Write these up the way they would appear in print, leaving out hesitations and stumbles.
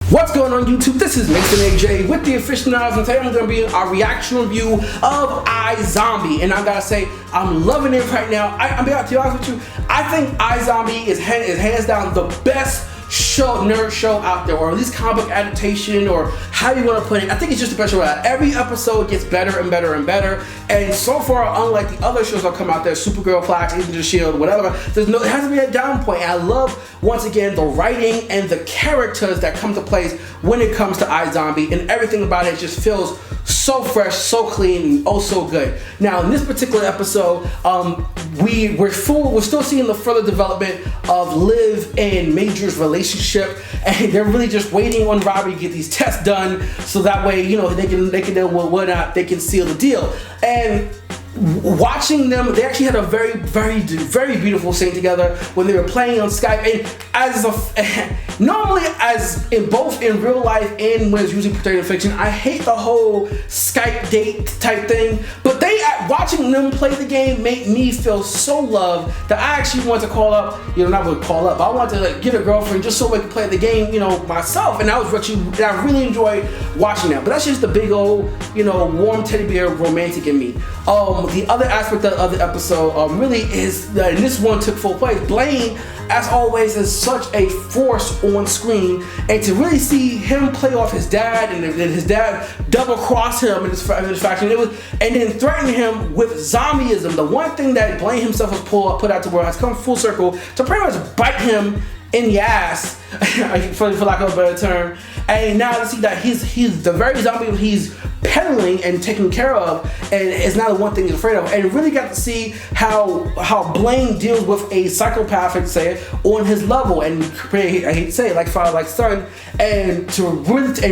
What's going on YouTube? This is Mason AJ with the Aficionados, and today I'm going to be our reaction review of iZombie. And I gotta say, I'm loving it right now. I'm being honest with you, I think iZombie is hands down the best nerd show out there, or at least comic book adaptation, or how you want to put it. I think it's just the best show out. Every episode gets better and better and better, and so far, unlike the other shows that come out there, Supergirl, Flash, Agents of S.H.I.E.L.D., whatever, it hasn't been a down point. And I love, once again, the writing and the characters that come to place when it comes to iZombie, and everything about it just feels so fresh, so clean, and oh so good. Now, in this particular episode, we're still seeing the further development of Liv and Major's relationship, and they're really just waiting on Robbie to get these tests done, so that way, you know, they can know whether or not they can seal the deal. And watching them, they actually had a very beautiful scene together when they were playing on Skype. And normally, as in both in real life and when it's usually portrayed in fiction, I hate the whole Skype date type thing. But watching them play the game made me feel so loved that I actually wanted to call up, not really call up, I wanted to get a girlfriend just so I could play the game, myself. And I really enjoyed watching that. But that's just the big old, warm teddy bear romantic in me. The other aspect of the episode really is that, and this one took full place, Blaine, as always, is such a force on screen, and to really see him play off his dad, and his dad double cross him in his faction, and then threaten him with zombieism, the one thing that Blaine himself has put out to world, has come full circle to pretty much bite him in the ass, for lack of a better term. And now to see that he's the very zombie he's peddling and taking care of, and it's not the one thing he's afraid of. And really got to see how Blaine deals with a psychopathic, on his level, and I hate to say it, like father, like son. And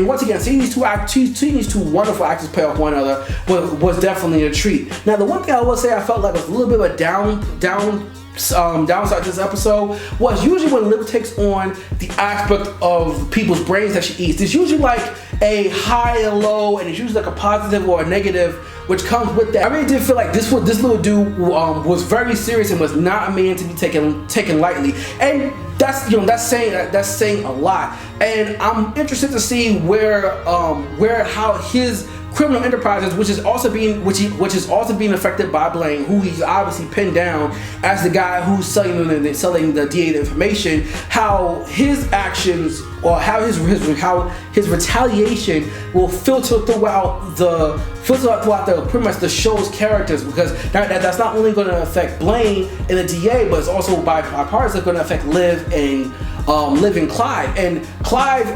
once again, seeing these two wonderful actors play off one another was definitely a treat. Now, the one thing I will say I felt like was a little bit of a downside to this episode was usually when Liv takes on the aspect of people's brains that she eats. There's usually like a high and low, and it's usually like a positive or a negative, which comes with that. I really did feel like this little dude was very serious and was not a man to be taken lightly, and that's saying a lot. And I'm interested to see how his criminal enterprises, which is also being affected by Blaine, who he's obviously pinned down as the guy who's selling the DA information, how his actions, or how his retaliation will filter throughout pretty much the show's characters, because that's not only going to affect Blaine and the DA, but it's also by parts that's going to affect Liv and Clive. And Clive,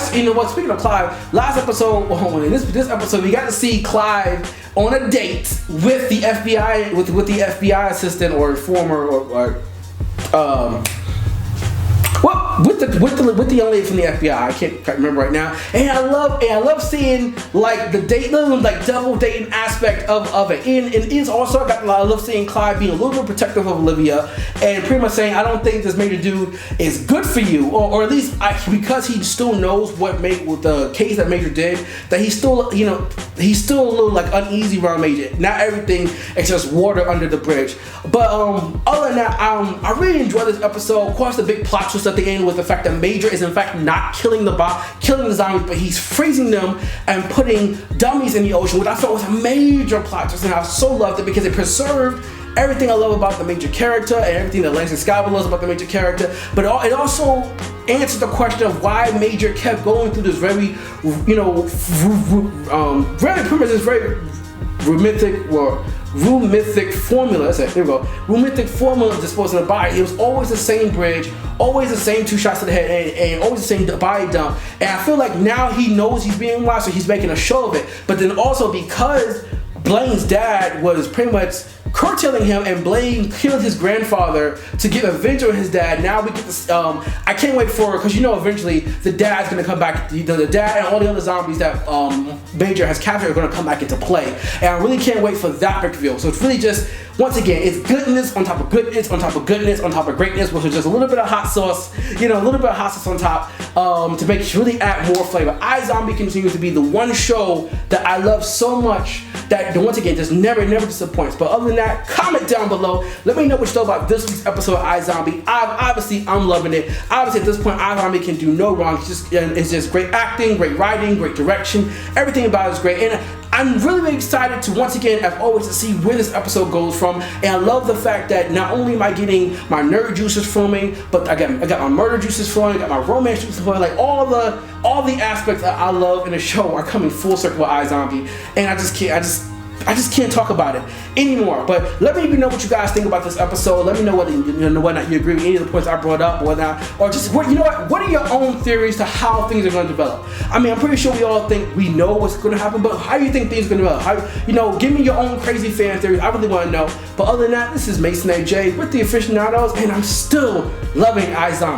speaking of Clive, last episode, in this episode, we got to see Clive on a date with the FBI, with the FBI assistant, or former, with the young lady from the FBI. I can't quite remember right now. And I love seeing like the double dating aspect of it. And it is also, I love seeing Clive being a little bit protective of Olivia, and pretty much saying, I don't think this Major dude is good for you, or at least because he still knows with the case that Major did, that he's still a little like uneasy around Major. Not everything is just water under the bridge. But other than that, I really enjoyed this episode. Of course, the big plot twist at the end was the fact that Major is in fact not killing the zombies, but he's freezing them and putting dummies in the ocean, which I felt was a major plot twist, and I so loved it because it preserved everything I love about the Major character and everything that Langston Skyward loves about the Major character, but it also answered the question of why Major kept going through this very rheumatic formula. Rheumatic formula of disposing of the body. It was always the same bridge, always the same 2 shots to the head, and always the same body dump. And I feel like now he knows he's being watched, so he's making a show of it. But then also, because Blaine's dad was pretty much curtailing him, and Blaine killed his grandfather to get revenge on his dad. Now we get this. I can't wait for, because eventually the dad's gonna come back. The dad and all the other zombies that Major has captured are gonna come back into play, and I really can't wait for that reveal. So it's really just, once again, it's goodness on top of goodness on top of goodness on top of greatness, which is just a little bit of hot sauce, a little bit of hot sauce on top, to really add more flavor. iZombie continues to be the one show that I love so much that once again just never disappoints. But other than that, comment down below. Let me know what you thought about this week's episode of iZombie. Obviously, I'm loving it. Obviously, at this point, iZombie can do no wrong. It's just great acting, great writing, great direction. Everything about it is great. And I'm really excited to, once again, as always, to see where this episode goes from. And I love the fact that not only am I getting my nerd juices flowing, but I got my murder juices flowing, I got my romance juices flowing. Like all the aspects that I love in the show are coming full circle with iZombie. And I just can't talk about it anymore. But let me know what you guys think about this episode. Let me know whether whether or not you agree with any of the points I brought up, or not, or just what are your own theories to how things are going to develop? I mean, I'm pretty sure we all think we know what's going to happen, but how do you think things are going to develop? Give me your own crazy fan theories. I really want to know. But other than that, this is Mason AJ with the Aficionados, and I'm still loving iZombie.